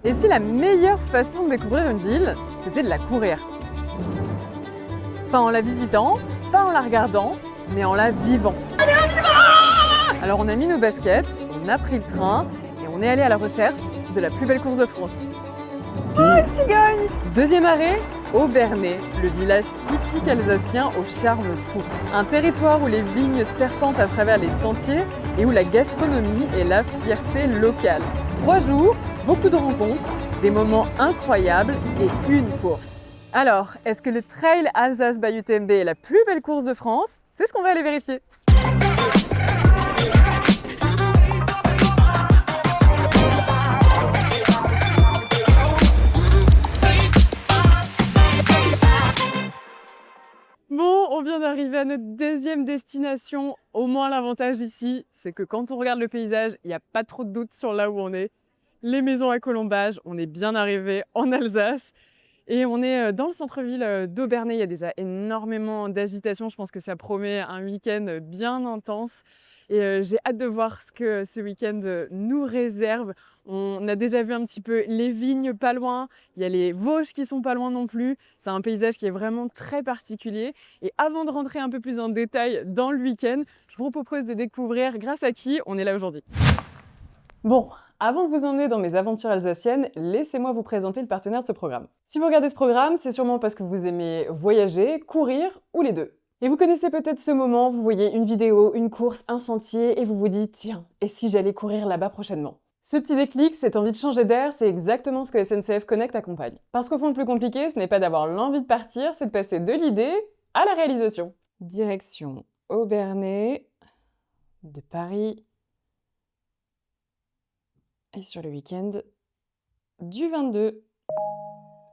Et si la meilleure façon de découvrir une ville, c'était de la courir? Pas en la visitant, pas en la regardant, mais en la vivant. Allez, on y va! Alors on a mis nos baskets, on a pris le train et on est allé à la recherche de la plus belle course de France. Cigogne! Deuxième arrêt, Obernai, le village typique alsacien au charme fou. Un territoire où les vignes serpentent à travers les sentiers et où la gastronomie est la fierté locale. 3 jours, beaucoup de rencontres, des moments incroyables et une course. Alors, est-ce que le Trail Alsace by UTMB est la plus belle course de France? C'est ce qu'on va aller vérifier. Bon, on vient d'arriver à notre deuxième destination. Au moins l'avantage ici, c'est que quand on regarde le paysage, il n'y a pas trop de doute sur là où on est. Les maisons à colombage, on est bien arrivé en Alsace. Et on est dans le centre-ville d'Obernai. Il y a déjà énormément d'agitation. Je pense que ça promet un week-end bien intense. Et j'ai hâte de voir ce que ce week-end nous réserve. On a déjà vu un petit peu les vignes pas loin. Il y a les Vosges qui sont pas loin non plus. C'est un paysage qui est vraiment très particulier. Et avant de rentrer un peu plus en détail dans le week-end, je vous propose de découvrir grâce à qui on est là aujourd'hui. Bon, avant de vous emmener dans mes aventures alsaciennes, laissez-moi vous présenter le partenaire de ce programme. Si vous regardez ce programme, c'est sûrement parce que vous aimez voyager, courir ou les deux. Et vous connaissez peut-être ce moment, vous voyez une vidéo, une course, un sentier et vous vous dites « Tiens, et si j'allais courir là-bas prochainement ?» Ce petit déclic, cette envie de changer d'air, c'est exactement ce que SNCF Connect accompagne. Parce qu'au fond, le plus compliqué, ce n'est pas d'avoir l'envie de partir, c'est de passer de l'idée à la réalisation. Direction Obernai, de Paris. Et sur le week-end du 22.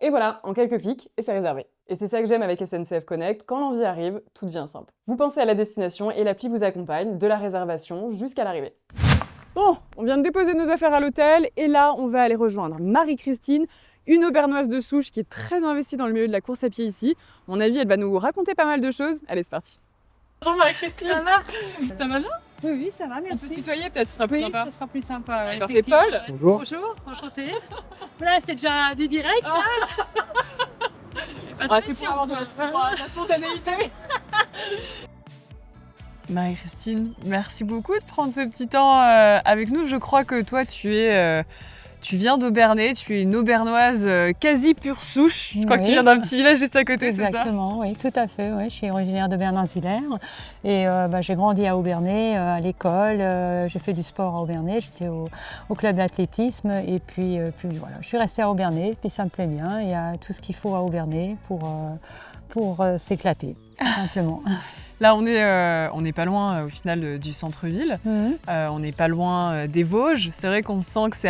Et voilà, en quelques clics, et c'est réservé. Et c'est ça que j'aime avec SNCF Connect, quand l'envie arrive, tout devient simple. Vous pensez à la destination et l'appli vous accompagne, de la réservation jusqu'à l'arrivée. Bon, on vient de déposer nos affaires à l'hôtel, et là, on va aller rejoindre Marie-Christine, une aubernoise de souche qui est très investie dans le milieu de la course à pied ici. À mon avis, elle va nous raconter pas mal de choses. Allez, c'est parti. Bonjour Marie-Christine. Ça va? Ça va bien? Oui, ça va, On peut merci. se tutoyer peut-être, ce sera plus Oui, sympa. ça sera plus sympa. Ouais, Parfait, Paul. Bonjour. Bonjour, enchantée. Voilà, c'est déjà du direct. Pas de Ah, c'est pression, pour avoir quoi. de la spontanéité. Marie-Christine, merci beaucoup de prendre ce petit temps avec nous. Je crois que toi, tu viens d'Obernai, tu es une aubernoise quasi pure souche. Je crois que tu viens d'un petit village juste à côté, c'est ça? Exactement, oui, tout à fait. Oui. Je suis originaire de Bernard-Hilaire et j'ai grandi à Obernai, à l'école. J'ai fait du sport à Obernai, j'étais au club d'athlétisme et puis voilà, je suis restée à Obernai, puis ça me plaît bien. Il y a tout ce qu'il faut à Obernai pour s'éclater, tout simplement. Là, on est pas loin au final du centre-ville. On n'est pas loin des Vosges. C'est vrai qu'on sent que c'est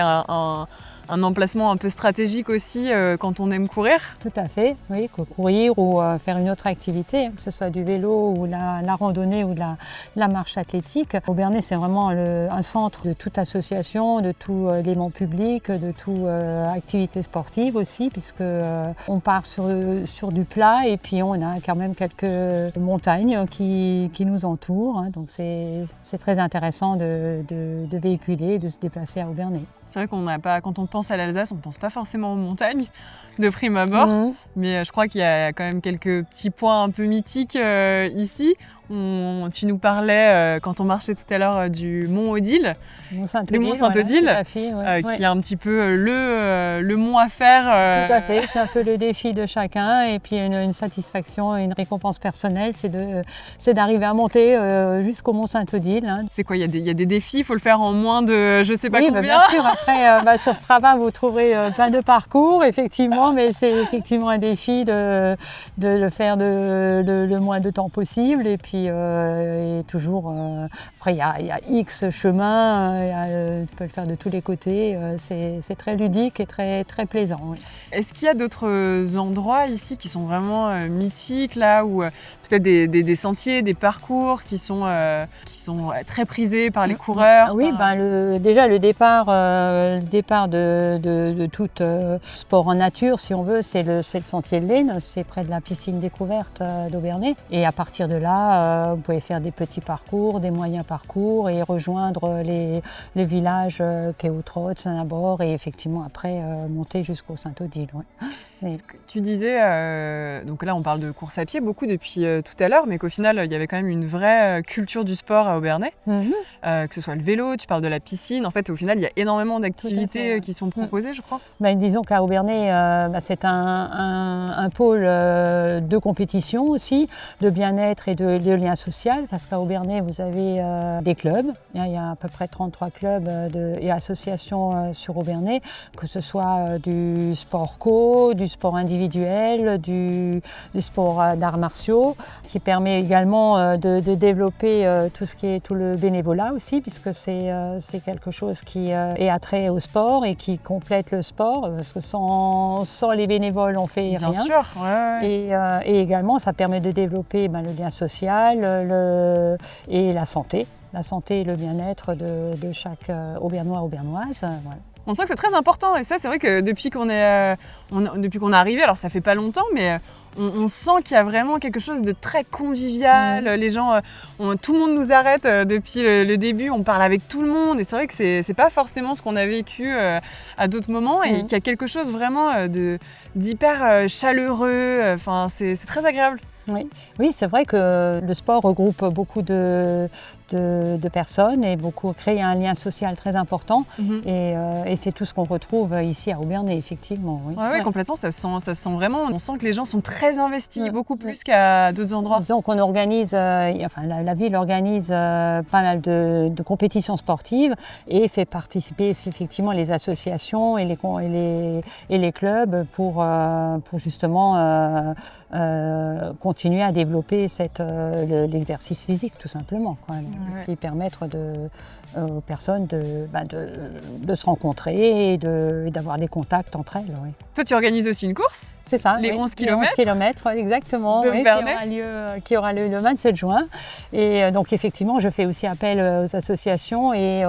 un emplacement un peu stratégique aussi quand on aime courir. Tout à fait, oui, courir ou faire une autre activité, que ce soit du vélo ou la randonnée ou la marche athlétique. Obernai, c'est vraiment un centre de toute association, de tout élément public, de toute activité sportive aussi, puisque on part sur du plat et puis on a quand même quelques montagnes qui nous entourent. Hein, donc c'est très intéressant de véhiculer, de se déplacer à Obernai. C'est vrai qu'on n'a pas, quand on pense à l'Alsace, on ne pense pas forcément aux montagnes de prime abord, mais je crois qu'il y a quand même quelques petets points un peu mythiques ici. Tu nous parlais, quand on marchait tout à l'heure, du Mont Odile, le Mont Saint-Odile, voilà, qui est un petit peu le mont à faire. Tout à fait, c'est un peu le défi de chacun et puis une satisfaction, une récompense personnelle, c'est d'arriver à monter jusqu'au Mont Saint-Odile. Hein. C'est quoi, il y a des défis, il faut le faire en moins de je sais pas combien. Bien sûr, après sur Strava vous trouverez plein de parcours, effectivement, mais c'est effectivement un défi de le faire le moins de temps possible et puis et toujours, après il y a X chemins, tu peux le faire de tous les côtés, c'est très ludique et très, très plaisant. Oui. Est-ce qu'il y a d'autres endroits ici qui sont vraiment mythiques, là, où peut-être des sentiers, des parcours qui sont très prisés par les coureurs? Oui, déjà le départ de tout sport en nature, si on veut, c'est le sentier de l'Aisne, c'est près de la piscine découverte d'Obernai. Et à partir de là, vous pouvez faire des petits parcours, des moyens parcours et rejoindre les villages Kéoutrot, Saint-Nabor et effectivement après monter jusqu'au Saint-Odile. Ouais. Parce que tu disais, donc là on parle de course à pied beaucoup depuis tout à l'heure, mais qu'au final il y avait quand même une vraie culture du sport à Obernai, que ce soit le vélo, tu parles de la piscine, en fait au final il y a énormément d'activités qui sont proposées je crois. Disons qu'à Obernai c'est un pôle de compétition aussi, de bien-être et de lien social, parce qu'à Obernai vous avez des clubs, il y a à peu près 33 clubs et associations sur Obernai, que ce soit du sport co, du sport individuel, du sport d'arts martiaux, qui permet également de développer tout le bénévolat aussi, puisque c'est quelque chose qui est attrait au sport et qui complète le sport, parce que sans les bénévoles on fait rien. Bien sûr, ouais. Et également ça permet de développer le lien social et la santé et le bien-être de chaque Aubernois, Aubernoise. Voilà. On sent que c'est très important et ça c'est vrai que depuis qu'on est arrivé, alors ça fait pas longtemps, mais on sent qu'il y a vraiment quelque chose de très convivial. Les gens, tout le monde nous arrête depuis le début, on parle avec tout le monde et c'est vrai que c'est pas forcément ce qu'on a vécu à d'autres moments et qu'il y a quelque chose vraiment d'hyper chaleureux, enfin c'est très agréable. Oui, c'est vrai que le sport regroupe beaucoup de personnes et crée un lien social très important. Et c'est tout ce qu'on retrouve ici à Obernai, effectivement. Oui, complètement, ça se sent vraiment. On sent que les gens sont très investis, beaucoup plus qu'à d'autres endroits. Disons qu'on organise, la ville organise pas mal de compétitions sportives et fait participer effectivement les associations et les clubs pour justement continuer à développer l'exercice physique tout simplement, quoi, et puis permettre aux personnes de se rencontrer et d'avoir des contacts entre elles. Oui. Toi, tu organises aussi une course? C'est ça, les 11 km. Les 11 km, exactement, qui aura lieu le 27 juin. Et donc effectivement, je fais aussi appel aux associations et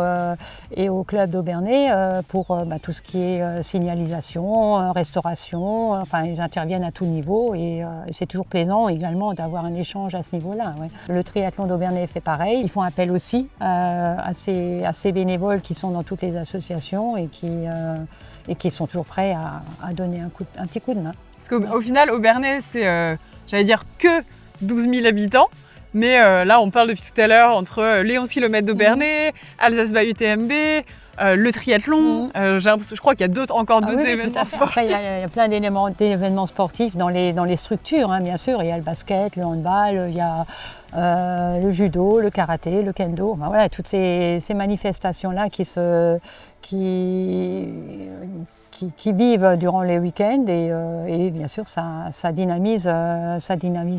au club d'Obernai pour tout ce qui est signalisation, restauration. Enfin, ils interviennent à tout niveau et c'est toujours plaisant également d'avoir un échange à ce niveau-là. Ouais. Le triathlon d'Obernai fait pareil. Ils font appel aussi à ces bénévoles qui sont dans toutes les associations et qui sont toujours prêts à donner un petit coup de main. Parce qu'au final, Obernai, c'est, j'allais dire, que 12 000 habitants. Mais là, on parle depuis tout à l'heure entre les 11 km d'Obernai, Alsace-Bahut-TMB, le triathlon. Je crois qu'il y a encore d'autres événements sportifs. Après, il y a plein d'événements sportifs dans les structures, bien sûr. Il y a le basket, le handball, il y a le judo, le karaté, le kendo. Voilà, toutes ces manifestations-là qui vivent durant les week-ends et bien sûr ça dynamise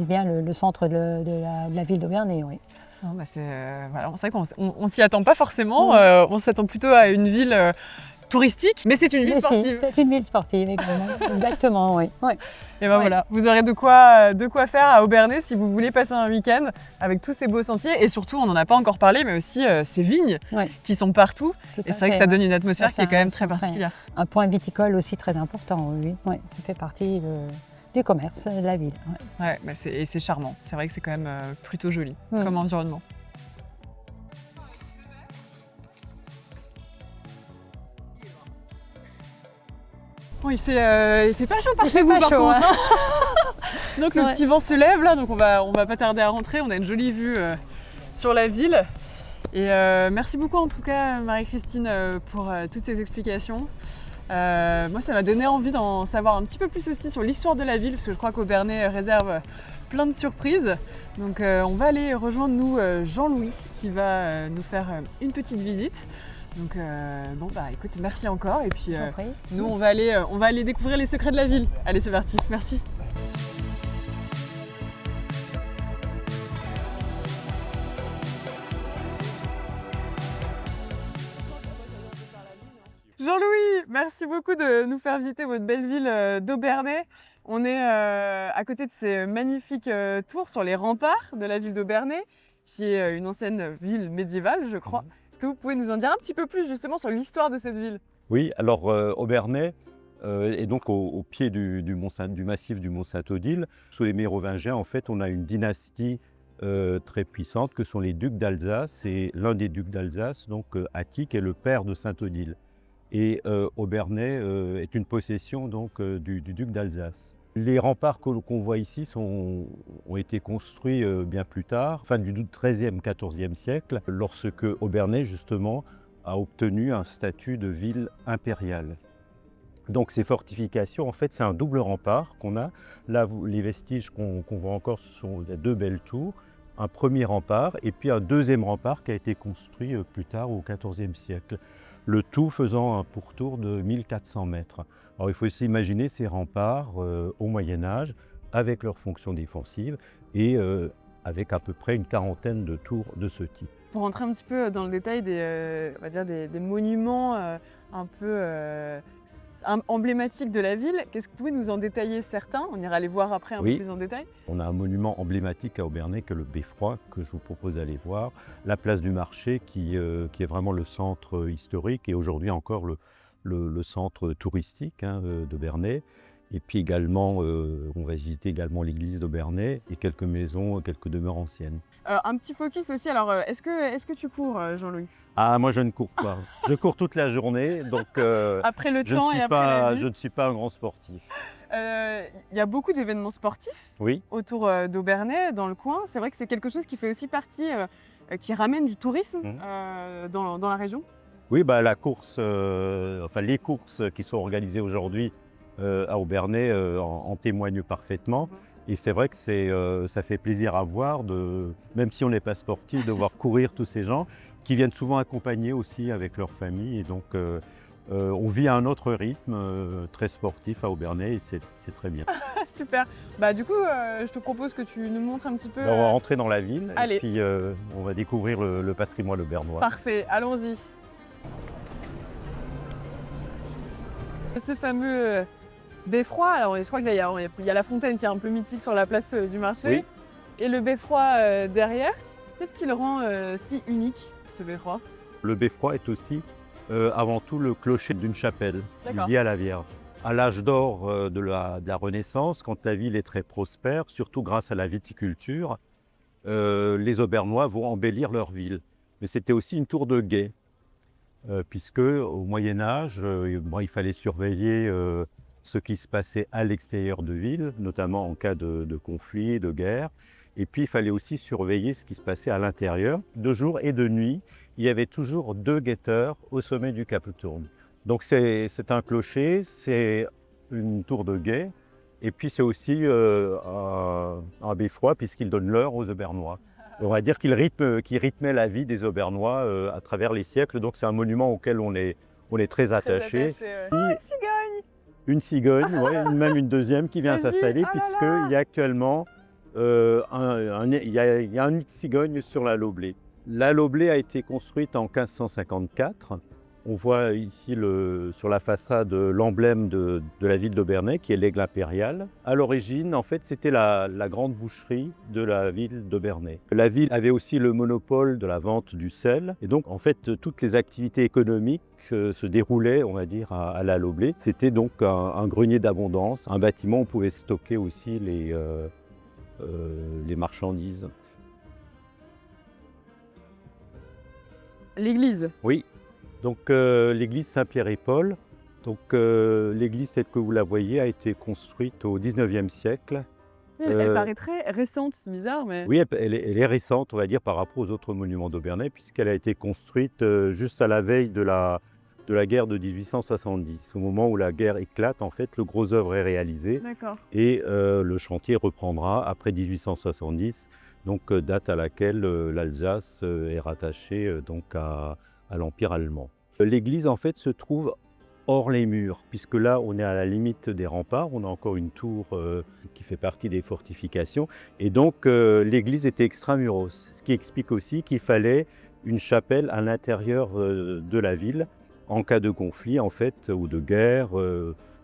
bien le centre de la ville d'Obernai. Oui. C'est vrai qu'on s'y attend pas forcément, on s'attend plutôt à une ville touristique, mais c'est une ville sportive. C'est une ville sportive également, exactement, oui. Et voilà, vous aurez de quoi faire à Obernai si vous voulez passer un week-end avec tous ces beaux sentiers et surtout, on n'en a pas encore parlé, mais aussi ces vignes qui sont partout. Et c'est vrai que ça donne une atmosphère qui est quand même très particulière. Un point viticole aussi très important, oui. Ça fait partie du commerce de la ville. Et c'est charmant. C'est vrai que c'est quand même plutôt joli comme environnement. Bon, il fait pas chaud par chez vous par contre. Donc le petit vent se lève là, donc on va pas tarder à rentrer. On a une jolie vue sur la ville. Et merci beaucoup en tout cas Marie-Christine pour toutes ces explications. Moi ça m'a donné envie d'en savoir un petit peu plus aussi sur l'histoire de la ville, parce que je crois qu'Obernai réserve plein de surprises. Donc on va aller rejoindre nous Jean-Louis qui va nous faire une petite visite. Donc écoute, merci encore et puis nous on va aller découvrir les secrets de la ville. Allez, c'est parti. Merci. Jean-Louis, merci beaucoup de nous faire visiter votre belle ville d'Obernai. On est à côté de ces magnifiques tours sur les remparts de la ville d'Obernai, qui est une ancienne ville médiévale, je crois. Est-ce que vous pouvez nous en dire un petit peu plus justement sur l'histoire de cette ville? Oui, alors Obernai est donc au pied du massif du Mont Saint-Odile. Sous les Mérovingiens, en fait, on a une dynastie très puissantes que sont les ducs d'Alsace. Et l'un des ducs d'Alsace, donc Attic, est le père de Saint-Odile. Et Obernai est une possession donc, du duc d'Alsace. Les remparts qu'on voit ici ont été construits bien plus tard, fin du XIIIe, XIVe siècle, lorsque Obernai justement a obtenu un statut de ville impériale. Donc ces fortifications, en fait, c'est un double rempart qu'on a. Là, les vestiges qu'on voit encore, ce sont deux belles tours. Un premier rempart et puis un deuxième rempart qui a été construit plus tard au XIVe siècle. Le tout faisant un pourtour de 1400 mètres. Alors il faut s'imaginer ces remparts au Moyen-Âge avec leurs fonctions défensives et avec à peu près une quarantaine de tours de ce type. Pour rentrer un petit peu dans le détail on va dire des monuments un peu emblématiques de la ville, qu'est-ce que vous pouvez nous en détailler certains? On ira les voir après un peu plus en détail. On a un monument emblématique à Obernai que le Beffroi, que je vous propose d'aller voir. La place du marché qui est vraiment le centre historique et aujourd'hui encore le centre touristique d'Obernai. Et puis également, on va visiter également l'église d'Obernai et quelques maisons, quelques demeures anciennes. Un petit focus aussi, alors est-ce que tu cours, Jean-Louis? Ah, moi je ne cours pas. Je cours toute la journée, donc après le temps et après la vie. je ne suis pas un grand sportif. Il y a beaucoup d'événements sportifs autour d'Obernai, dans le coin. C'est vrai que c'est quelque chose qui fait aussi partie, qui ramène du tourisme dans la région. Oui, bah, la course, enfin les courses qui sont organisées aujourd'hui à Obernai en témoignent parfaitement. Et c'est vrai que ça fait plaisir à voir, même si on n'est pas sportif, de voir courir tous ces gens qui viennent souvent accompagnés aussi avec leur famille. Et donc on vit à un autre rythme très sportif à Obernai et c'est très bien. Super. Bah, du coup, je te propose que tu nous montres un petit peu. Alors, on va rentrer dans la ville. Allez. Et puis on va découvrir le patrimoine aubernois. Parfait, allons-y. Ce fameux beffroi, alors je crois qu'il y a la fontaine qui est un peu mythique sur la place du marché, et le beffroi derrière. Qu'est-ce qui le rend si unique, ce beffroi? Le beffroi est aussi avant tout le clocher d'une chapelle liée à la Vierge. À l'âge d'or de la Renaissance, quand la ville est très prospère, surtout grâce à la viticulture, les Aubernois vont embellir leur ville. Mais c'était aussi une tour de guet, puisque au Moyen-Âge, il fallait surveiller ce qui se passait à l'extérieur de ville, notamment en cas de conflit, de guerre. Et puis il fallait aussi surveiller ce qui se passait à l'intérieur. De jour et de nuit, il y avait toujours deux guetteurs au sommet du Cap Tourne. Donc c'est un clocher, c'est une tour de guet, et puis c'est aussi un beffroi puisqu'il donne l'heure aux Aubernois. On va dire qu'il rythmait la vie des Aubernois à travers les siècles, donc c'est un monument auquel on est très attaché. Oh, une cigogne! Une cigogne, même une deuxième qui vient s'installer, puisqu'il y a actuellement il y a un nid de cigogne sur la Loblée. La Loblée a été construite en 1554. On voit ici sur la façade l'emblème de la ville d'Obernai, qui est l'aigle impérial. À l'origine, en fait, c'était la grande boucherie de la ville d'Obernai. La ville avait aussi le monopole de la vente du sel. Et donc, en fait, toutes les activités économiques se déroulaient, on va dire, à la Loblée. C'était donc un grenier d'abondance, un bâtiment où on pouvait stocker aussi les marchandises. L'église. Oui. Donc l'église Saint-Pierre et Paul, l'église telle que vous la voyez a été construite au XIXe siècle. Elle paraît très récente, c'est bizarre, mais... Oui, elle est récente, on va dire, par rapport aux autres monuments d'Obernai, puisqu'elle a été construite juste à la veille de la guerre de 1870. Au moment où la guerre éclate, en fait, le gros œuvre est réalisé. D'accord. Et le chantier reprendra après 1870, donc date à laquelle l'Alsace est rattachée à l'Empire allemand. L'église, en fait, se trouve hors les murs, puisque là, on est à la limite des remparts. On a encore une tour qui fait partie des fortifications. Et donc, l'église était extramuros, ce qui explique aussi qu'il fallait une chapelle à l'intérieur de la ville en cas de conflit, en fait, ou de guerre,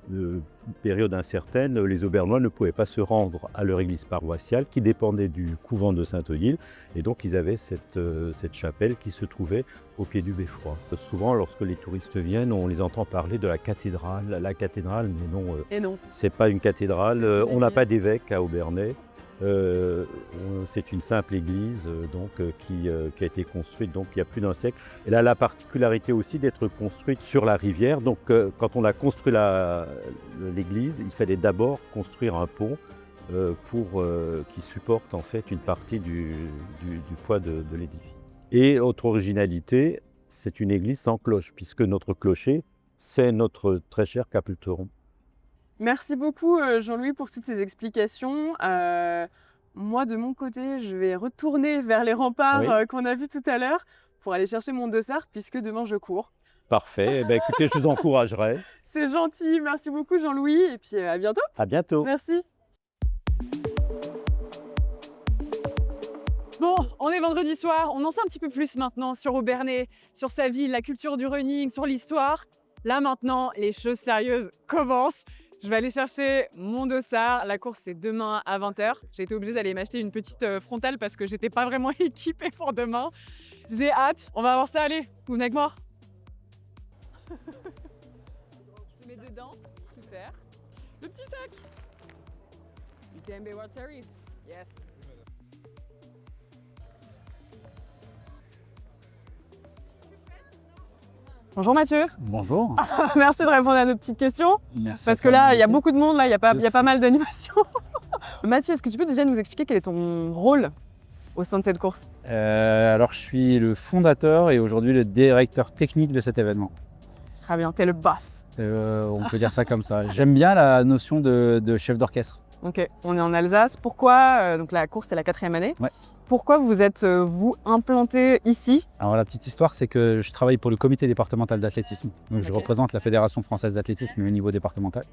de période incertaine. Les Aubernois ne pouvaient pas se rendre à leur église paroissiale qui dépendait du couvent de Saint-Odile, et donc ils avaient cette chapelle qui se trouvait au pied du beffroi. Souvent, lorsque les touristes viennent, on les entend parler de la cathédrale, mais non, Et non. c'est pas une cathédrale. On n'a pas d'évêque à Obernai. C'est une simple église qui a été construite donc, il y a plus d'un siècle. Elle a la particularité aussi d'être construite sur la rivière. Donc quand on a construit l'église, il fallait d'abord construire un pont qui supporte en fait une partie du poids de l'édifice. Et autre originalité, c'est une église sans cloche, puisque notre clocher, c'est notre très cher capelteron. Merci beaucoup Jean-Louis pour toutes ces explications. Moi de mon côté, je vais retourner vers les remparts qu'on a vus tout à l'heure pour aller chercher mon dossard puisque demain je cours. Parfait, eh bien, écoutez, je vous encouragerai. C'est gentil, merci beaucoup Jean-Louis et puis à bientôt. À bientôt. Merci. Bon, on est vendredi soir, on en sait un petit peu plus maintenant sur Obernai, sur sa ville, la culture du running, sur l'histoire. Là maintenant, les choses sérieuses commencent. Je vais aller chercher mon dossard. La course, c'est demain à 20h. J'ai été obligée d'aller m'acheter une petite frontale parce que j'étais pas vraiment équipée pour demain. J'ai hâte. On va voir ça. Allez, vous venez avec moi. Je mets dedans. Super. Le petit sac. UTMB World Series. Yes. Bonjour Mathieu. Bonjour. Merci de répondre à nos petites questions. Merci. Parce que là, il y a beaucoup de monde, là, il y a pas mal d'animations. Mathieu, est-ce que tu peux déjà nous expliquer quel est ton rôle au sein de cette course? Alors, je suis le fondateur et aujourd'hui le directeur technique de cet événement. Très bien, t'es le boss. On peut dire ça comme ça. J'aime bien la notion de chef d'orchestre. Ok, on est en Alsace. Pourquoi, donc la course, c'est la 4e année. Ouais. Pourquoi vous êtes, vous, implanté ici? Alors, la petite histoire, c'est que je travaille pour le comité départemental d'athlétisme. Donc, je Ok. représente la Fédération française d'athlétisme au niveau départemental.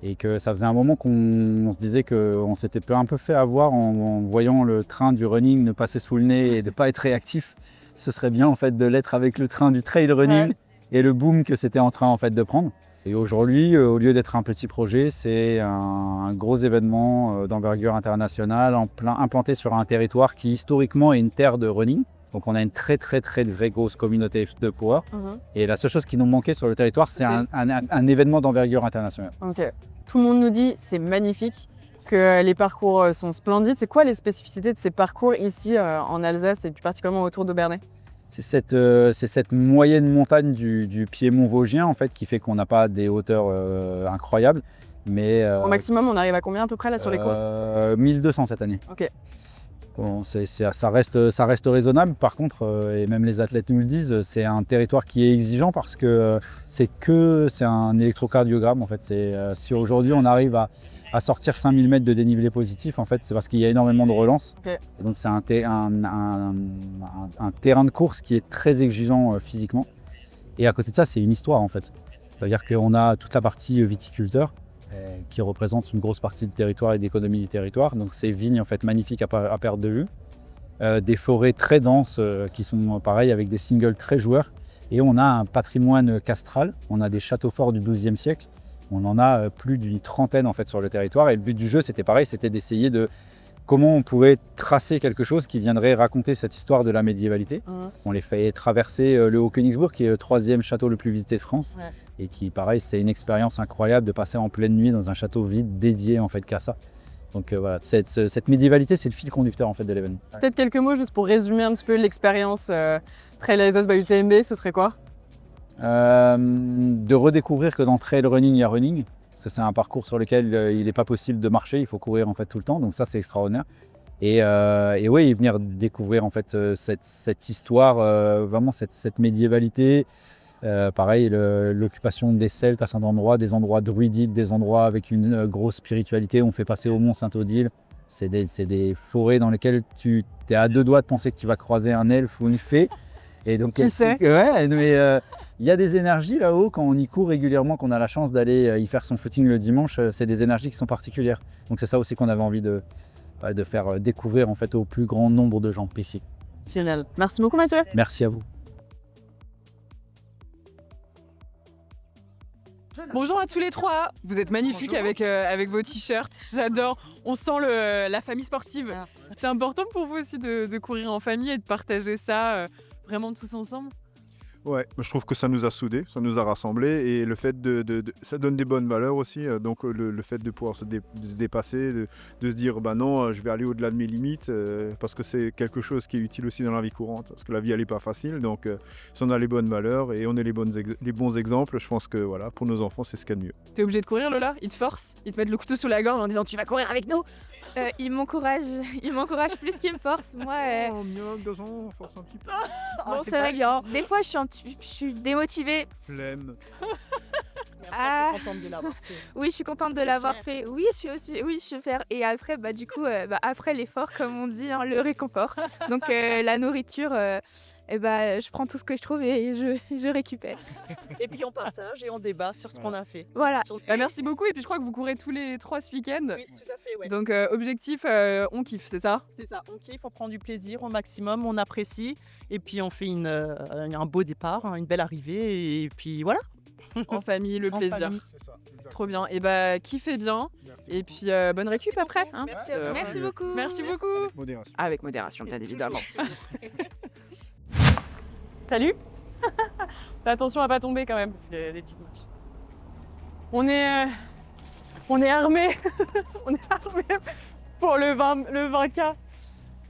Et que ça faisait un moment qu'on se disait qu'on s'était un peu fait avoir en voyant le train du running ne passer sous le nez et de ne pas être réactif. Ce serait bien en fait de l'être avec le train du trail running et le boom que c'était en train en fait de prendre. Et aujourd'hui, au lieu d'être un petit projet, c'est un gros événement d'envergure internationale implanté sur un territoire qui historiquement est une terre de running. Donc on a une très vraie grosse communauté de coureurs. Et la seule chose qui nous manquait sur le territoire, c'est un événement d'envergure internationale. Ok. Tout le monde nous dit c'est magnifique, que les parcours sont splendides. C'est quoi les spécificités de ces parcours ici en Alsace et plus particulièrement autour d'Obernai? C'est cette moyenne montagne du piémont vosgien en fait qui fait qu'on n'a pas des hauteurs incroyables. Mais, Au maximum, on arrive à combien à peu près là sur les courses? 1200 cette année. Ok. Bon, ça reste raisonnable. Par contre, et même les athlètes nous le disent, c'est un territoire qui est exigeant parce que c'est un électrocardiogramme. En fait, si aujourd'hui on arrive à sortir 5000 mètres de dénivelé positif, en fait, c'est parce qu'il y a énormément de relance. Okay. Et donc c'est un terrain de course qui est très exigeant physiquement. Et à côté de ça, c'est une histoire en fait. C'est-à-dire qu'on a toute la partie viticulteur qui représente une grosse partie du territoire et d'économie du territoire. Donc ces vignes en fait magnifiques à perte de vue, des forêts très denses qui sont pareilles avec des singles très joueurs. Et on a un patrimoine castral, on a des châteaux forts du XIIe siècle, on en a plus d'une trentaine en fait sur le territoire. Et le but du jeu c'était pareil, c'était d'essayer de comment on pouvait tracer quelque chose qui viendrait raconter cette histoire de la médiévalité. On les fait traverser le Haut-Königsbourg qui est le 3e château le plus visité de France. Ouais. Et qui, pareil, c'est une expérience incroyable de passer en pleine nuit dans un château vide dédié en fait qu'à ça. Donc voilà, cette médiévalité, c'est le fil conducteur en fait de l'événement. Peut-être quelques mots juste pour résumer un petit peu l'expérience Trail Alsace by UTMB, ce serait quoi? De redécouvrir que dans trail running, il y a running. Parce que c'est un parcours sur lequel il n'est pas possible de marcher, il faut courir en fait tout le temps. Donc ça, c'est extraordinaire. Et oui, venir découvrir en fait cette histoire, vraiment cette médiévalité. Pareil, l'occupation des Celtes à certains endroits, des endroits druidiques, des endroits avec une grosse spiritualité. On fait passer au Mont Saint-Odile. C'est des forêts dans lesquelles tu es à 2 doigts de penser que tu vas croiser un elfe ou une fée. Et donc, qui sait? Ouais, mais il y a des énergies là-haut quand on y court régulièrement, qu'on a la chance d'aller y faire son footing le dimanche. C'est des énergies qui sont particulières. Donc c'est ça aussi qu'on avait envie de faire découvrir en fait au plus grand nombre de gens ici. Génial. Merci beaucoup Mathieu. Merci à vous. Bonjour à tous les trois, vous êtes magnifiques avec vos t-shirts, j'adore, on sent la famille sportive. C'est important pour vous aussi de courir en famille et de partager ça vraiment tous ensemble? Ouais, je trouve que ça nous a soudés, ça nous a rassemblés et le fait ça donne des bonnes valeurs aussi. Donc le fait de pouvoir se dépasser, de se dire bah non, je vais aller au-delà de mes limites parce que c'est quelque chose qui est utile aussi dans la vie courante. Parce que la vie elle est pas facile, donc si on a les bonnes valeurs et on est les bons exemples, je pense que voilà, pour nos enfants c'est ce qu'il y a de mieux. T'es obligé de courir, Lola? Ils te forcent? Ils te mettent le couteau sous la gorge en disant tu vas courir avec nous? Il m'encourage plus qu'il me force. Moi, Oh mieux, 2 ans, force un petit peu. bon, c'est vrai que des fois je suis démotivée. Flemme. Ah. T'es contente de l'avoir fait. Oui, je suis contente de l'avoir fait. Oui, je suis fière. Et après, bah du coup, après l'effort, comme on dit, hein, le réconfort. Donc la nourriture, je prends tout ce que je trouve et je récupère. Et puis on partage et on débat sur ce qu'on a fait. Voilà. Bah, merci beaucoup et puis je crois que vous courez tous les 3 ce week-end. Oui, tout à fait, ouais. Donc objectif, on kiffe, c'est ça? C'est ça, on kiffe, on prend du plaisir au maximum, on apprécie et puis on fait un beau départ, une belle arrivée et puis voilà. En famille, le En plaisir. famille. C'est ça, exactement. Trop bien. Et bah kiffez bien. Merci Et puis bonne récup après. Hein. Merci à toi. Merci beaucoup. Merci beaucoup. beaucoup. Modération. Avec modération, bien évidemment. Salut. Fais attention à pas tomber quand même, parce qu'il y a des petites marches. On est armés. On est armés pour le 20K.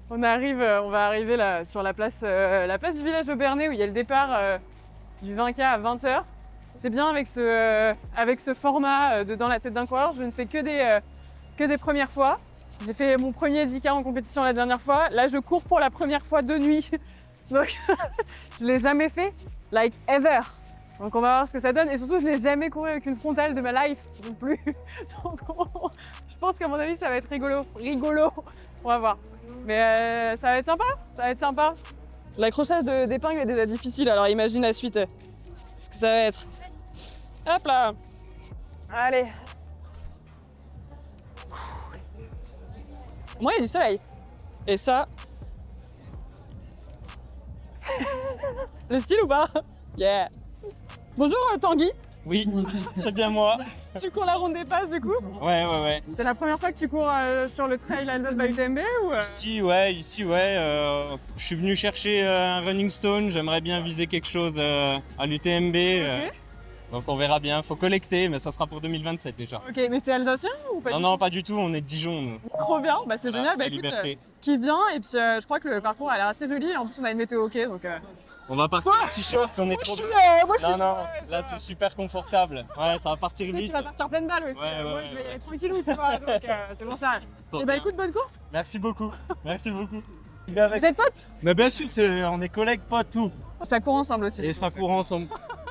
On va arriver là sur la place du village d'Aubernais où il y a le départ du 20K à 20h. C'est bien avec ce format de Dans la tête d'un coureur. Je ne fais que des premières fois. J'ai fait mon premier 10K en compétition la dernière fois. Là, je cours pour la première fois de nuit. Donc, je l'ai jamais fait, like ever. Donc, on va voir ce que ça donne. Et surtout, je n'ai jamais couru avec une frontale de ma life non plus. Donc, je pense qu'à mon avis, ça va être rigolo. On va voir. Mais ça va être sympa. L'accrochage d'épingle est déjà difficile, alors imagine la suite. Ce que ça va être. Hop là. Allez. Moi, il y a du soleil. Et ça... Le style ou pas? Yeah. Bonjour Tanguy. Oui, c'est bien moi. Tu cours la ronde des pages du coup? Ouais. C'est la première fois que tu cours sur le trail Alsace by UTMB ou Ici, ouais. Je suis venu chercher un running stone. J'aimerais bien viser quelque chose à l'UTMB. Donc on verra bien. Faut collecter, mais ça sera pour 2027 déjà. Ok, mais t'es alsacien ou pas? Non, pas du tout. On est de Dijon, nous. Trop bien, bah c'est génial. Bah La écoute, liberté. kiffe bien et puis je crois que le parcours a l'air assez joli. En plus, on a une météo ok donc. On va partir en t-shirt. On est trop. Moi, je suis Non, là c'est super confortable. Ouais, ça va partir Toi, vite. tu vas partir pleine balle aussi. Ouais, Moi, ouais, je vais y ouais. aller tranquillou, tu vois. Donc c'est pour ça. Trop Et bah bien. écoute, bonne course. Merci beaucoup. Vous êtes potes? Mais bien sûr, on est collègues, potes, tout. Ça court ensemble aussi. Et ça court ensemble.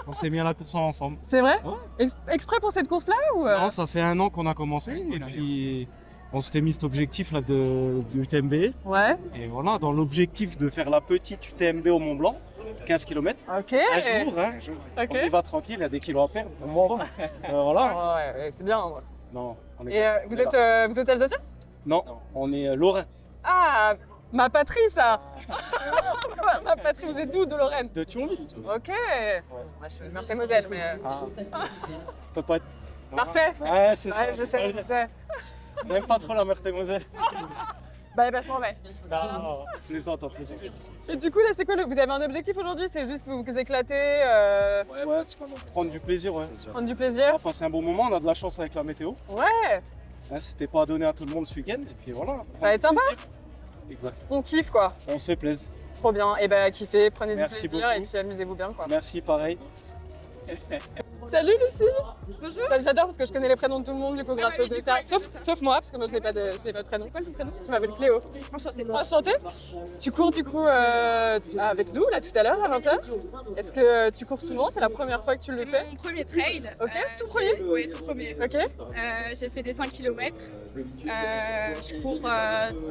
On s'est mis à la course ensemble. C'est vrai? Ouais. Exprès pour cette course-là ou Non, ça fait 1 an qu'on a commencé et puis on s'était mis cet objectif là de UTMB. Ouais. Et voilà, dans l'objectif de faire la petite UTMB au Mont Blanc, 15 km. Ok. Un jour, Ok. on y va tranquille, il y a des kilos à perdre. Bon, voilà. Ouais, c'est bien. Ouais. Non, on Et vous êtes alsacien? Non, on est lorrain. Ah, ma patrie ça. Ma patrie, vous êtes d'où de Lorraine? De Thionville. Ok. Moi, je suis de Meurthe-et-Moselle, mais. Ça peut pas être. Parfait. Ouais, c'est ça. Ouais, je sais. On n'aime pas trop la Meurthe-et-Moselle. Bah, je m'en vais. Non, je plaisante. Et du coup, là, c'est quoi vous avez un objectif aujourd'hui? C'est juste vous éclater, Ouais, prendre du plaisir, ouais. prendre du On plaisir? va passer un bon moment, on a de la chance avec la météo. Ouais. C'était pas donné à tout le monde ce week-end, et puis voilà. Ça va être sympa. Exact. On kiffe quoi. On se fait plaisir. Trop bien. Et bah, kiffez, prenez Merci du plaisir beaucoup. et puis amusez-vous bien quoi. Merci, pareil. Salut Lucie. Bonjour. J'adore parce que je connais les prénoms de tout le monde du coup grâce au dessert. Sauf moi parce que moi je n'ai pas de prénom. Quoi le prénom? Je m'appelle Cléo. Enchantée. Enchantée. Tu cours du coup avec nous là tout à l'heure à 20h. Est-ce que tu cours souvent? C'est la première fois que tu le fais? Mon premier trail. Ok, tout premier? Oui, tout premier. Ok. J'ai fait des 5 km. Je cours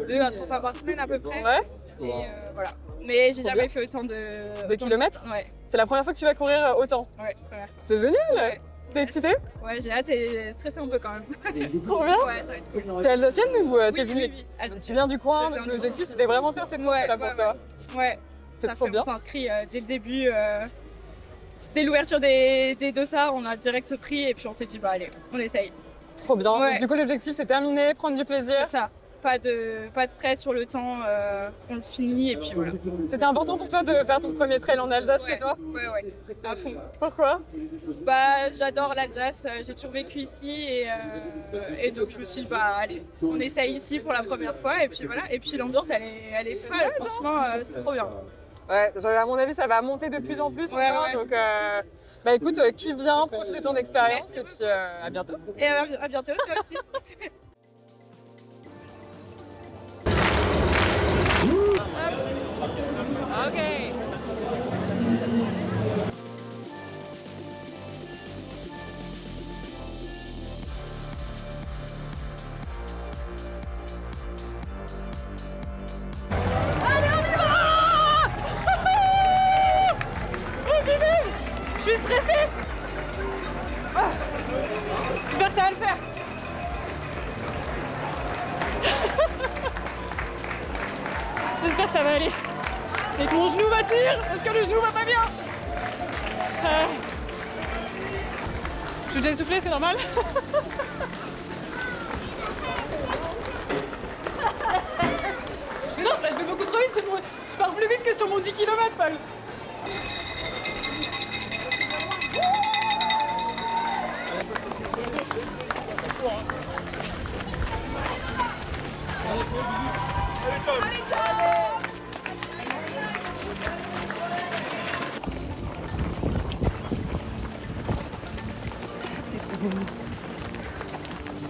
2 à 3 fois par semaine à peu près. Ouais. Et voilà. Mais j'ai Trop jamais bien. fait autant de... De kilomètres? Ouais, C'est la première fois que tu vas courir autant. ouais, première. C'est génial. Ouais. T'es excitée? Ouais, j'ai hâte et stressée un peu quand même. Trop bien. Ouais, ça va être cool. T'es alsacienne ou t'es venue? Oui, Alsacienne. Tu viens du coin, Je viens donc du l'objectif coin. c'était vraiment de faire cette course là pour ouais, toi. Ouais, C'est ça trop fait, bien. on s'inscrit dès le début. Dès l'ouverture des dossards, on a direct pris et puis on s'est dit bah allez, on essaye. Trop bien. Ouais. Donc, du coup l'objectif c'est terminer, prendre du plaisir. C'est ça. pas de stress sur le temps, on le finit et puis voilà. C'était important pour toi de faire ton premier trail en Alsace chez toi? Ouais, à fond. Pourquoi? Bah, j'adore l'Alsace, j'ai toujours vécu ici et donc je me suis dit, bah allez, on essaye ici pour la première fois et puis voilà. Et puis l'ambiance, elle est folle, franchement, c'est trop bien. Ouais, à mon avis, ça va monter de plus en plus encore, donc bah écoute, kiffe bien, profite de ton expérience et puis à bientôt. Et à bientôt, toi aussi. Ok. Je suis stressée. J'espère que ça va le faire. J'espère que ça va aller. Et que mon genou va tenir. Est-ce que le genou va pas bien? Je suis déjà essoufflée, c'est normal. Non, je vais beaucoup trop vite. Je pars plus vite que sur mon 10 km, Paul.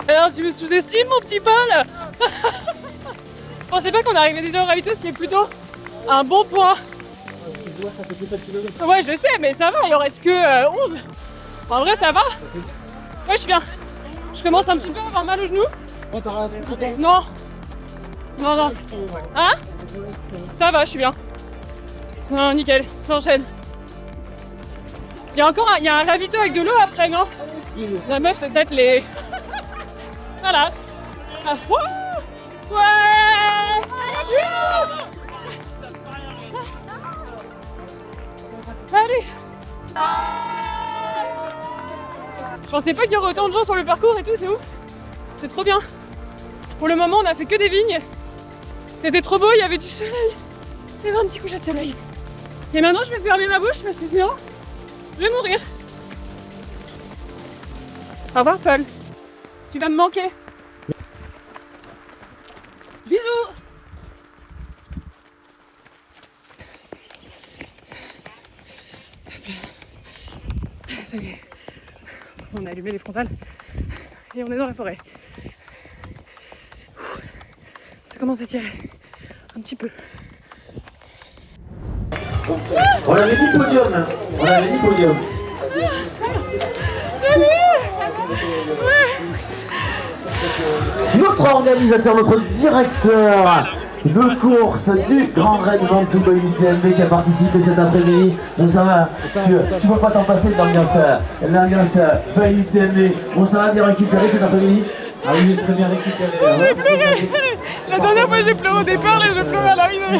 Alors tu me sous-estimes mon petit Paul. Je pensais pas qu'on arrivait déjà au ravito, ce qui est plutôt un bon point. Ouais, je sais, mais ça va, il en reste que 11. En vrai, ça va. Ouais, je suis bien. Je commence un petit peu à avoir mal au genou. Non. Non. Hein? Ça va, je suis bien. Non, nickel, j'enchaîne. Il y a un ravito avec de l'eau après, non? La meuf, c'est peut-être les... Voilà. Ah, ouais. Allez. Je pensais pas qu'il y aurait autant de gens sur le parcours et tout, c'est ouf. C'est trop bien. Pour le moment, on a fait que des vignes. C'était trop beau, il y avait du soleil. Il y avait un petit coucher de soleil. Et maintenant, je vais fermer ma bouche parce que sinon, je vais mourir. Au revoir, Paul. Tu vas me manquer. Bisous. Ça y est. On a allumé les frontales et on est dans la forêt. Ça commence à tirer un petit peu. On avait dit podium. On avait dit podium. Salut. Notre organisateur, notre directeur de course du Grand Raid Ventoux by UTMB qui a participé cet après-midi. Bon, ça va, tu peux pas t'en passer de l'ambiance by UTMB. Bon, ça va bien récupérer cet après-midi? Ah oui, très bien récupéré. J'ai pleuré. La dernière fois j'ai pleuré au départ et je pleure à l'arrivée.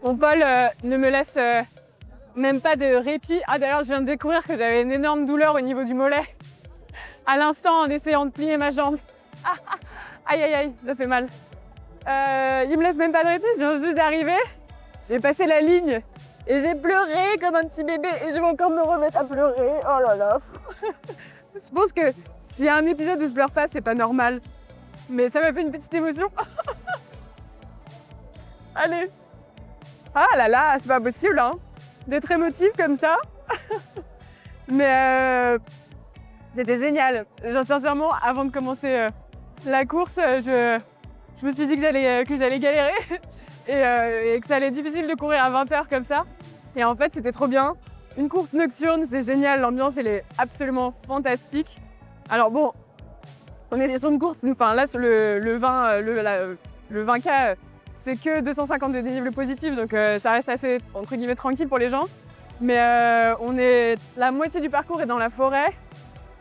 Mon Paul ne me laisse même pas de répit. Ah d'ailleurs, je viens de découvrir que j'avais une énorme douleur au niveau du mollet. À l'instant, en essayant de plier ma jambe. Aïe aïe aïe, ça fait mal. Il me laisse même pas de répit, je viens juste d'arriver. J'ai passé la ligne et j'ai pleuré comme un petit bébé et je vais encore me remettre à pleurer. Oh là là. Je pense que s'il y a un épisode où je pleure pas, c'est pas normal. Mais ça m'a fait une petite émotion. Allez. Ah là là, c'est pas possible hein, d'être émotif comme ça. Mais c'était génial. Genre, sincèrement, avant de commencer la course, je me suis dit que j'allais galérer et que ça allait être difficile de courir à 20h comme ça. Et en fait, c'était trop bien. Une course nocturne, c'est génial. L'ambiance, elle est absolument fantastique. Alors bon, on est sur une course, enfin là, sur le 20K, c'est que 250 de dénivelé positif, donc ça reste assez, entre guillemets, tranquille pour les gens. Mais la moitié du parcours est dans la forêt.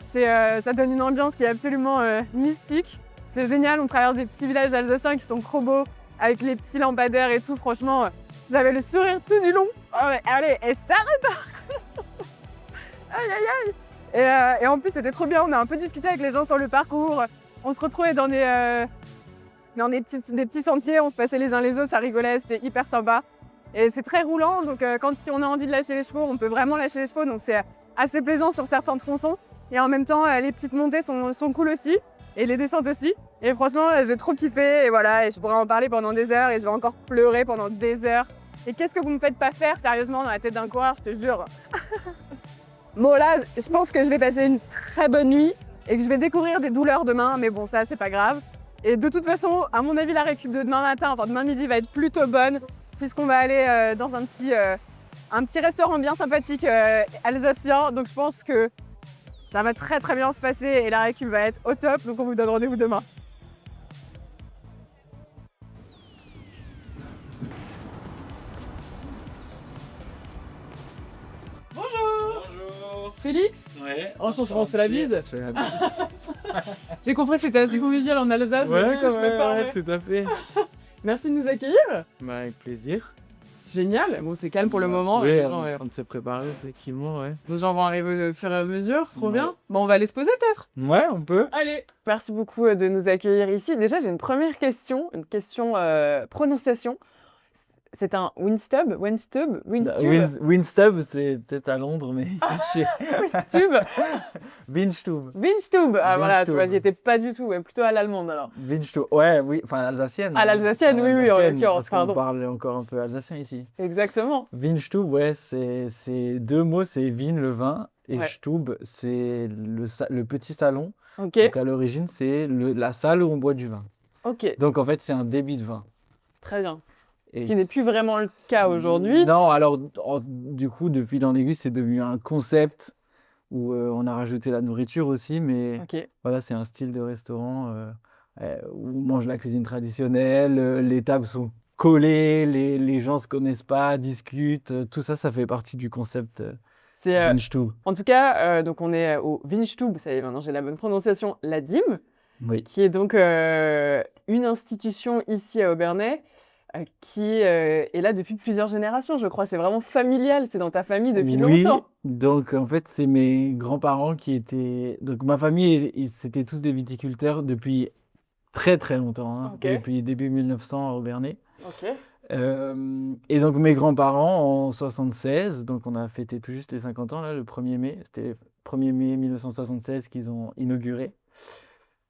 Ça donne une ambiance qui est absolument mystique. C'est génial, on traverse des petits villages alsaciens qui sont trop beaux, avec les petits lampadaires et tout. Franchement, j'avais le sourire tout du long. Oh, mais allez, et ça repart. Aïe, aïe, aïe. Et en plus, c'était trop bien. On a un peu discuté avec les gens sur le parcours. On se retrouvait dans des petits sentiers. On se passait les uns les autres. Ça rigolait. C'était hyper sympa. Et c'est très roulant. Donc, si on a envie de lâcher les chevaux, on peut vraiment lâcher les chevaux. Donc, c'est assez plaisant sur certains tronçons. Et en même temps, les petites montées sont cool aussi. Et les descentes aussi. Et franchement, j'ai trop kiffé. Et voilà, et je pourrais en parler pendant des heures. Et je vais encore pleurer pendant des heures. Et qu'est-ce que vous me faites pas faire sérieusement dans la tête d'un coureur, je te jure. Bon là, je pense que je vais passer une très bonne nuit et que je vais découvrir des douleurs demain, mais bon ça c'est pas grave. Et de toute façon, à mon avis la récup de demain matin, enfin demain midi va être plutôt bonne puisqu'on va aller dans un petit restaurant bien sympathique alsacien. Donc je pense que ça va très bien se passer et la récup va être au top. Donc on vous donne rendez-vous demain. Félix? Ouais. Enchanté, on se fait la bise. Je fais la bise. J'ai compris que c'était assez convivial en Alsace. Ouais, mais du coup, je me permets. ouais, tout à fait. Merci de nous accueillir. Bah, avec plaisir. C'est génial. Bon, c'est calme pour le moment. Oui, Les on gens, est en train de se préparer, effectivement, ouais. nos gens vont arriver au fur et à mesure. Trop Ouais. bien. Bon, on va aller se poser peut-être. Ouais, on peut. Allez. Merci beaucoup de nous accueillir ici. Déjà, j'ai une première question. Une question prononciation. C'est un Winstub? Winstub? Winstub, c'est peut-être à Londres, mais... Winstub? Winstub. Winstub. Ah voilà, tu Winstub. vois, j'y étais pas du tout. Ouais, plutôt à l'allemande alors. Winstub, ouais, oui, enfin l'alsacienne. À l'alsacienne, oui, oui, en L'alsacienne, l'occurrence, parce qu'on pardon. parle encore un peu alsacien ici. Exactement. Winstub, ouais, c'est deux mots, c'est Wien, le vin, et Ouais. Stub, c'est le petit salon. Ok. Donc à l'origine, c'est la salle où on boit du vin. Ok. Donc en fait, c'est un débit de vin. Très bien. Et Ce qui n'est plus vraiment le cas aujourd'hui. Non, alors du coup, de fil en aiguille, c'est devenu un concept où on a rajouté la nourriture aussi, mais Ok. voilà, c'est un style de restaurant où on mange la cuisine traditionnelle, les tables sont collées, les gens se connaissent pas, discutent, tout ça, ça fait partie du concept C'est Winstub. en tout cas, donc on est au Winstub, ça y est, maintenant j'ai la bonne prononciation, la DIM, Oui. qui est donc une institution ici à Obernai, qui est là depuis plusieurs générations, je crois. C'est vraiment familial, c'est dans ta famille depuis Oui, longtemps. donc en fait, c'est mes grands-parents qui étaient... Donc ma famille, c'était tous des viticulteurs depuis très longtemps, hein, Ok. depuis début 1900 à Obernai. Ok. Et donc mes grands-parents en 76, donc on a fêté tout juste les 50 ans là, le 1er mai, c'était le 1er mai 1976 qu'ils ont inauguré.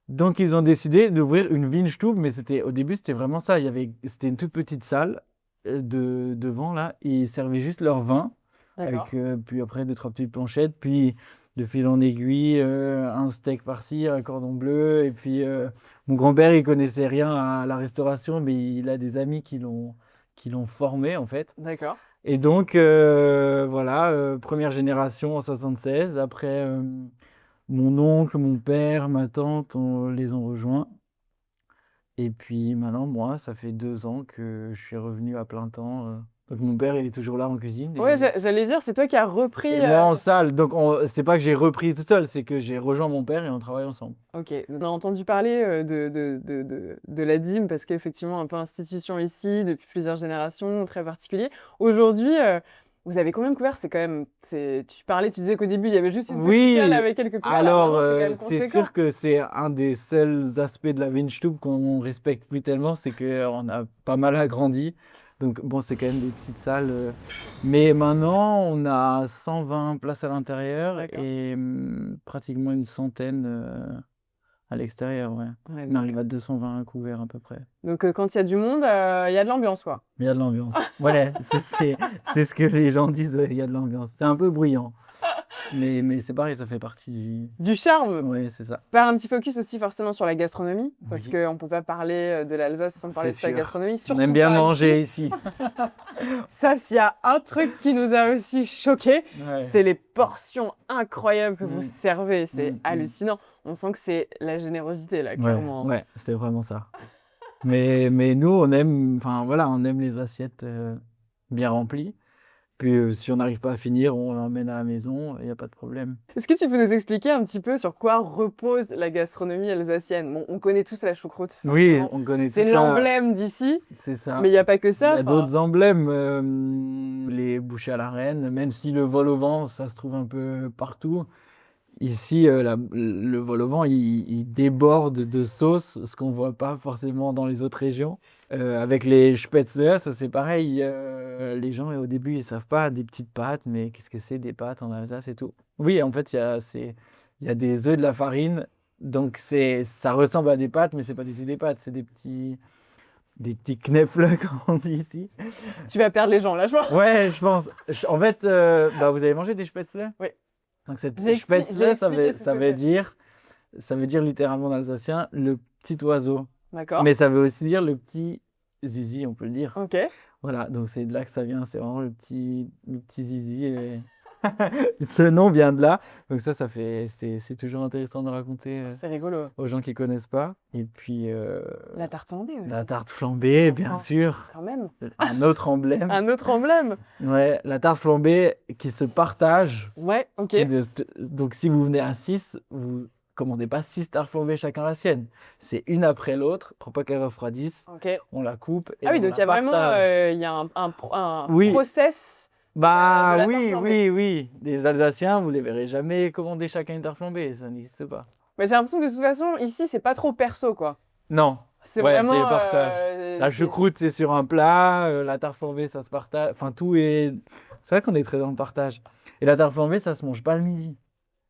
Donc ils ont décidé d'ouvrir une Winstub, mais au début c'était vraiment ça, c'était une toute petite salle devant là, et ils servaient juste leur vin, D'accord. avec puis après 2-3 petites planchettes, puis de fil en aiguille, un steak par-ci, un cordon bleu, et puis mon grand-père il connaissait rien à la restauration, mais il a des amis qui l'ont formé en fait. D'accord. Et donc voilà, première génération en 76, après mon oncle, mon père, ma tante, les ont rejoints. Et puis maintenant, moi, ça fait 2 ans que je suis revenu à plein temps. Donc mon père, il est toujours là en cuisine. Ouais, j'allais dire, c'est toi qui as repris. Et moi en salle. Donc c'est pas que j'ai repris tout seul, c'est que j'ai rejoint mon père et on travaille ensemble. Ok, on a entendu parler de la DIM parce qu'effectivement, un peu institution ici depuis plusieurs générations, très particulier. Aujourd'hui, vous avez combien de couverts? C'est quand même. Tu parlais, tu disais qu'au début, il y avait juste une Oui, petite salle avec quelques couverts. Là, alors maintenant, c'est quand même c'est conséquent. sûr que c'est un des seuls aspects de la Winstub qu'on respecte plus tellement, c'est qu'on a pas mal agrandi. Donc bon, c'est quand même des petites salles. Mais maintenant, on a 120 places à l'intérieur D'accord. et pratiquement une centaine à l'extérieur. Ouais. Ouais, On arrive à 220 couverts à peu près. donc, quand il y a du monde, il y a de l'ambiance, quoi. Il y a de l'ambiance. Voilà, c'est ce que les gens disent, ouais, il y a de l'ambiance. C'est un peu bruyant. Mais c'est pareil, ça fait partie Du charme. Oui, c'est ça. Faire un petit focus aussi forcément sur la gastronomie, parce Oui. qu'on ne peut pas parler de l'Alsace sans parler de C'est sa sûr. gastronomie. On surtout aime bien pas manger ici. Ça, s'il y a un truc qui nous a aussi choqués, Ouais. c'est les portions incroyables que vous Mm. servez. C'est Mm. hallucinant. On sent que c'est la générosité, là, Ouais, clairement. ouais, c'est vraiment ça. Mais nous, on aime les assiettes bien remplies. Puis si on n'arrive pas à finir, on l'emmène à la maison, il n'y a pas de problème. Est-ce que tu peux nous expliquer un petit peu sur quoi repose la gastronomie alsacienne? Bon, on connaît tous la choucroute. Oui, forcément. on connaît C'est toute la- l'emblème d'ici, C'est ça. mais il n'y a pas que ça. Il y a enfin, d'autres emblèmes, les bouchées à la reine, même si le vol au vent, ça se trouve un peu partout. Ici, le vol au vent, il déborde de sauce, ce qu'on ne voit pas forcément dans les autres régions. Avec les spätzle, ça c'est pareil. Les gens, au début, ils ne savent pas, des petites pâtes, mais qu'est-ce que c'est des pâtes en Alsace et tout? Oui, en fait, il y a des œufs, de la farine, donc ça ressemble à des pâtes, mais ce n'est pas du tout des pâtes, c'est des petits knäfle, comme on dit ici. Tu vas perdre les gens, là, je vois. Ouais, je pense. En fait, vous avez mangé des spätzle? Oui. Donc cette J'ai spätzle, ça expliqué veut dire littéralement en alsacien le petit oiseau. D'accord. Mais ça veut aussi dire le petit zizi, on peut le dire. Ok. Voilà, donc c'est de là que ça vient, c'est vraiment le petit zizi. Et ce nom vient de là. Donc c'est toujours intéressant de raconter C'est rigolo. aux gens qui ne connaissent pas. Et puis La tarte flambée aussi. la tarte flambée, bien sûr. Quand même. Un autre emblème. Un autre emblème. Ouais, la tarte flambée qui se partage. Ouais, ok. Donc si vous venez à 6, vous commandez pas 6 tartes flambées chacun la sienne. C'est une après l'autre, pour pas qu'elle refroidisse. Ok. On la coupe et Ah oui, on donc il y a la vraiment partage. il y a un Oui. process. Bah de la oui, tarte flambée. oui. Des Alsaciens, vous les verrez jamais commander chacun une tarte flambée, ça n'existe pas. Mais j'ai l'impression que de toute façon, ici, c'est pas trop perso, quoi. Non. C'est Ouais, vraiment. c'est le partage. La choucroute, c'est sur un plat. La tarte flambée, ça se partage. Enfin, tout est. C'est vrai qu'on est très dans le partage. Et la tarte flambée, ça se mange pas le midi.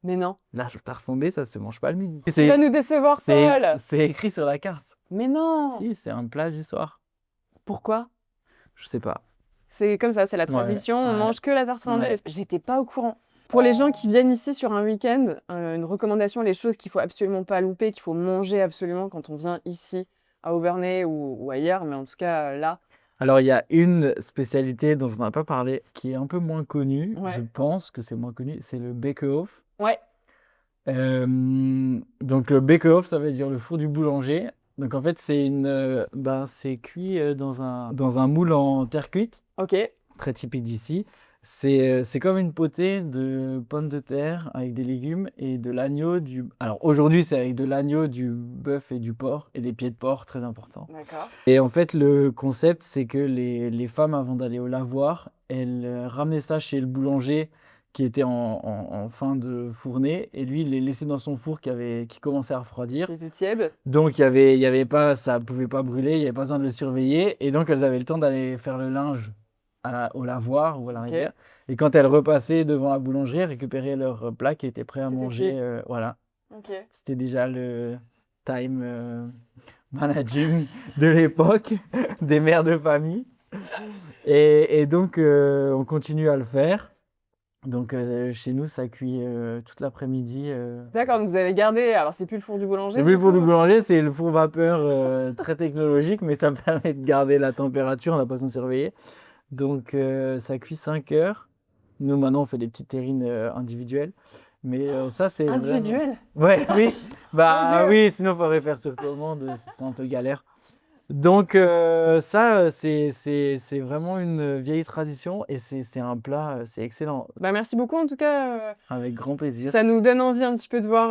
Mais non. La tarte flambée, ça se mange pas le midi. Tu vas nous décevoir, Paul. C'est écrit sur la carte. Mais non. Si, c'est un plat du soir. Pourquoi? Je sais pas. C'est comme ça, c'est la tradition. On ouais. mange que la tarte flambée. Ouais. J'étais pas au courant. Pour les gens qui viennent ici sur un week-end, une recommandation, les choses qu'il faut absolument pas louper, qu'il faut manger absolument quand on vient ici à Obernai ou ailleurs, mais en tout cas là. Alors, il y a une spécialité dont on n'a pas parlé, qui est un peu moins connue. Ouais. Je pense que c'est moins connu. C'est le Bekehof. Ouais. Donc, le Bekehof, ça veut dire le four du boulanger. Donc, en fait, c'est cuit dans un moule en terre cuite. Ok. Très typique d'ici. C'est comme une potée de pommes de terre avec des légumes et de l'agneau, Alors aujourd'hui, c'est avec de l'agneau, du bœuf et du porc et des pieds de porc, très important. D'accord. Et en fait, le concept, c'est que les femmes, avant d'aller au lavoir, elles ramenaient ça chez le boulanger qui était en fin de fournée et lui, il les laissait dans son four qui commençait à refroidir. Qui était tiède. Donc, il y avait pas, ça pouvait pas brûler, il n'y avait pas besoin de le surveiller et donc elles avaient le temps d'aller faire le linge au lavoir ou à la rivière. Et quand elles repassaient devant la boulangerie, elles récupéraient leur plat qui était prêt à manger. Voilà. Ok. C'était déjà le time managing de l'époque des mères de famille. Et donc, on continue à le faire. Donc, chez nous, ça cuit toute l'après-midi. D'accord, donc vous avez gardé. Alors, c'est plus le four du boulanger. C'est plus le four du boulanger, c'est le four vapeur très technologique, mais ça permet de garder la température, on n'a pas besoin de surveiller. Donc, ça cuit 5 heures. Nous, maintenant, on fait des petites terrines individuelles. Mais ça, c'est. Individuelles? Ouais, oui. Bah Mon Dieu. oui, sinon, il faudrait faire sur commande, ce serait un peu galère. Donc, ça, c'est vraiment une vieille tradition et c'est un plat, c'est excellent. Bah, merci beaucoup en tout cas. Avec grand plaisir. Ça nous donne envie un petit peu de voir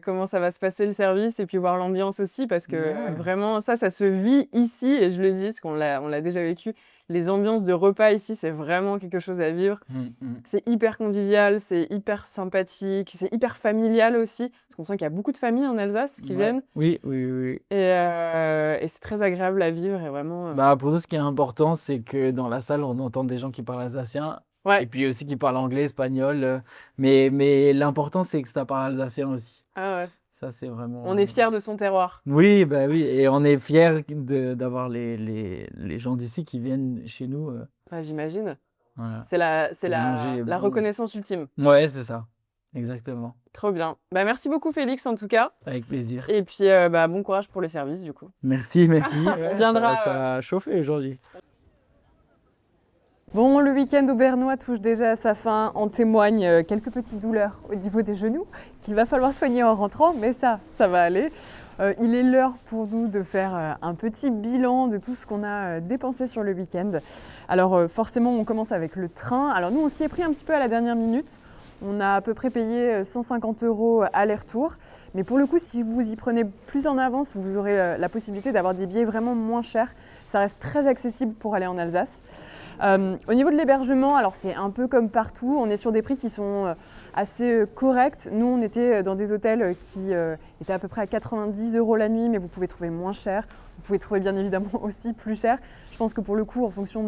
comment ça va se passer le service et puis voir l'ambiance aussi parce que vraiment ça se vit ici et je le dis parce qu'on l'a déjà vécu. Les ambiances de repas ici, c'est vraiment quelque chose à vivre. C'est hyper convivial, c'est hyper sympathique, c'est hyper familial aussi. Parce qu'on sent qu'il y a beaucoup de familles en Alsace qui viennent. Oui. Et c'est très agréable à vivre et vraiment. Bah, pour nous, ce qui est important, c'est que dans la salle, on entend des gens qui parlent alsacien. Ouais. Et puis aussi qui parlent anglais, espagnol. Mais l'important, c'est que ça parle alsacien aussi. Ah ouais. Ça, c'est vraiment. On est fiers de son terroir. Oui, bah oui. Et on est fiers d'avoir les gens d'ici qui viennent chez nous. Ouais, j'imagine. Voilà. C'est Manger la bon. reconnaissance ultime. Ouais, c'est ça. Exactement. Trop bien. Bah, merci beaucoup Félix en tout cas. Avec plaisir. Et puis bon courage pour le service du coup. Merci. On viendra. Ça a chauffé aujourd'hui. Bon, le week-end aubernois touche déjà à sa fin. En témoignent quelques petites douleurs au niveau des genoux qu'il va falloir soigner en rentrant, mais ça va aller. Il est l'heure pour nous de faire un petit bilan de tout ce qu'on a dépensé sur le week-end. Alors forcément, on commence avec le train. Alors nous, on s'y est pris un petit peu à la dernière minute. On a à peu près payé 150 € aller-retour. Mais pour le coup, si vous y prenez plus en avance, vous aurez la possibilité d'avoir des billets vraiment moins chers. Ça reste très accessible pour aller en Alsace. Au niveau de l'hébergement, alors c'est un peu comme partout. On est sur des prix qui sont assez correct. Nous, on était dans des hôtels qui étaient à peu près à 90 € la nuit, mais vous pouvez trouver moins cher. Vous pouvez trouver bien évidemment aussi plus cher. Je pense que pour le coup, en fonction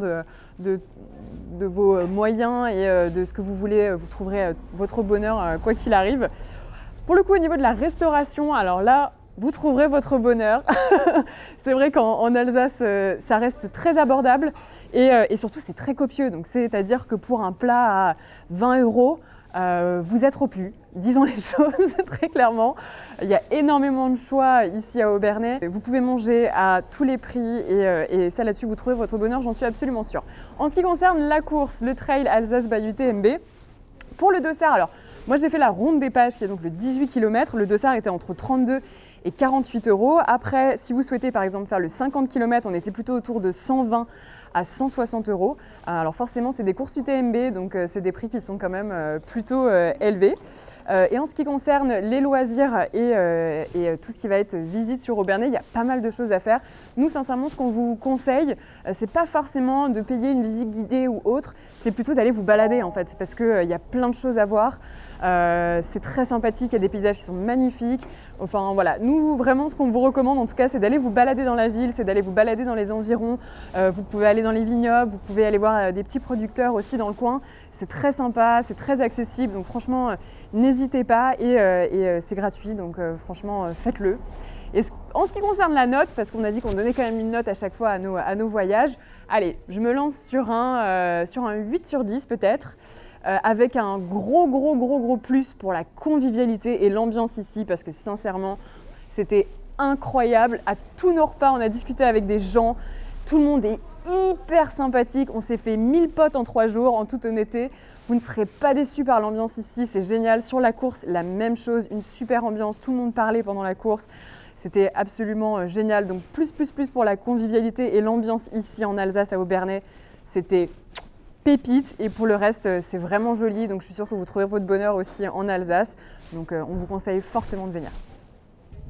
de vos moyens et de ce que vous voulez, vous trouverez votre bonheur quoi qu'il arrive. Pour le coup, au niveau de la restauration, alors là, vous trouverez votre bonheur. C'est vrai qu'en Alsace, ça reste très abordable et surtout, c'est très copieux. Donc, c'est-à-dire que pour un plat à 20 €, vous êtes au pu, disons les choses très clairement. Il y a énormément de choix ici à Obernai. Vous pouvez manger à tous les prix et ça là-dessus, vous trouvez votre bonheur, j'en suis absolument sûre. En ce qui concerne la course, le trail Alsace by UTMB, pour le dossard, alors moi j'ai fait la ronde des pages qui est donc le 18 km. Le dossard était entre 32 et 48 €. Après, si vous souhaitez par exemple faire le 50 km, on était plutôt autour de 120 à 160 €. Alors forcément, c'est des courses UTMB, donc c'est des prix qui sont quand même plutôt élevés. Et en ce qui concerne les loisirs et tout ce qui va être visite sur Obernai, il y a pas mal de choses à faire. Nous, sincèrement, ce qu'on vous conseille, c'est pas forcément de payer une visite guidée ou autre, c'est plutôt d'aller vous balader en fait, parce qu'il y a plein de choses à voir. C'est très sympathique, il y a des paysages qui sont magnifiques. Enfin voilà, nous vraiment ce qu'on vous recommande en tout cas, c'est d'aller vous balader dans la ville, c'est d'aller vous balader dans les environs. Vous pouvez aller dans les vignobles, vous pouvez aller voir des petits producteurs aussi dans le coin. C'est très sympa, c'est très accessible, donc franchement n'hésitez pas et c'est gratuit, donc franchement faites-le. Et en ce qui concerne la note, parce qu'on a dit qu'on donnait quand même une note à chaque fois à nos voyages, allez, je me lance sur un 8 sur 10 peut-être. Avec un gros plus pour la convivialité et l'ambiance ici, parce que sincèrement, c'était incroyable. À tous nos repas, on a discuté avec des gens, tout le monde est hyper sympathique, on s'est fait 1000 potes en 3 jours, en toute honnêteté. Vous ne serez pas déçus par l'ambiance ici, c'est génial. Sur la course, la même chose, une super ambiance, tout le monde parlait pendant la course. C'était absolument génial. Donc plus pour la convivialité et l'ambiance ici en Alsace à Obernai, c'était pépite, et pour le reste c'est vraiment joli, donc je suis sûre que vous trouverez votre bonheur aussi en Alsace, donc on vous conseille fortement de venir.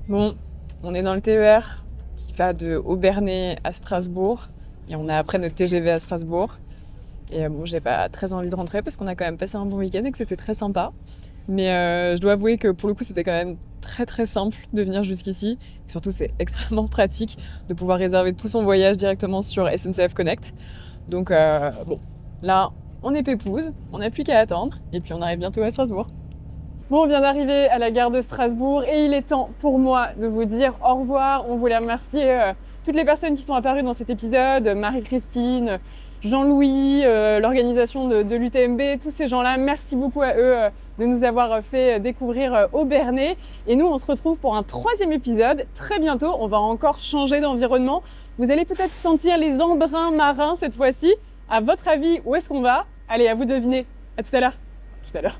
Bon, on est dans le TER qui va de Obernai à Strasbourg et on a après notre TGV à Strasbourg et bon, j'ai pas très envie de rentrer parce qu'on a quand même passé un bon week-end et que c'était très sympa, mais je dois avouer que pour le coup c'était quand même très simple de venir jusqu'ici et surtout c'est extrêmement pratique de pouvoir réserver tout son voyage directement sur SNCF Connect, donc bon. Là, on est pépouze, on n'a plus qu'à attendre et puis on arrive bientôt à Strasbourg. Bon, on vient d'arriver à la gare de Strasbourg et il est temps pour moi de vous dire au revoir. On voulait remercier toutes les personnes qui sont apparues dans cet épisode, Marie-Christine, Jean-Louis, l'organisation de l'UTMB, tous ces gens-là. Merci beaucoup à eux de nous avoir fait découvrir Obernai. Et nous, on se retrouve pour un 3e épisode très bientôt. On va encore changer d'environnement. Vous allez peut-être sentir les embruns marins cette fois-ci. À votre avis, où est-ce qu'on va? Allez, à vous de deviner. À tout à l'heure. Tout à l'heure.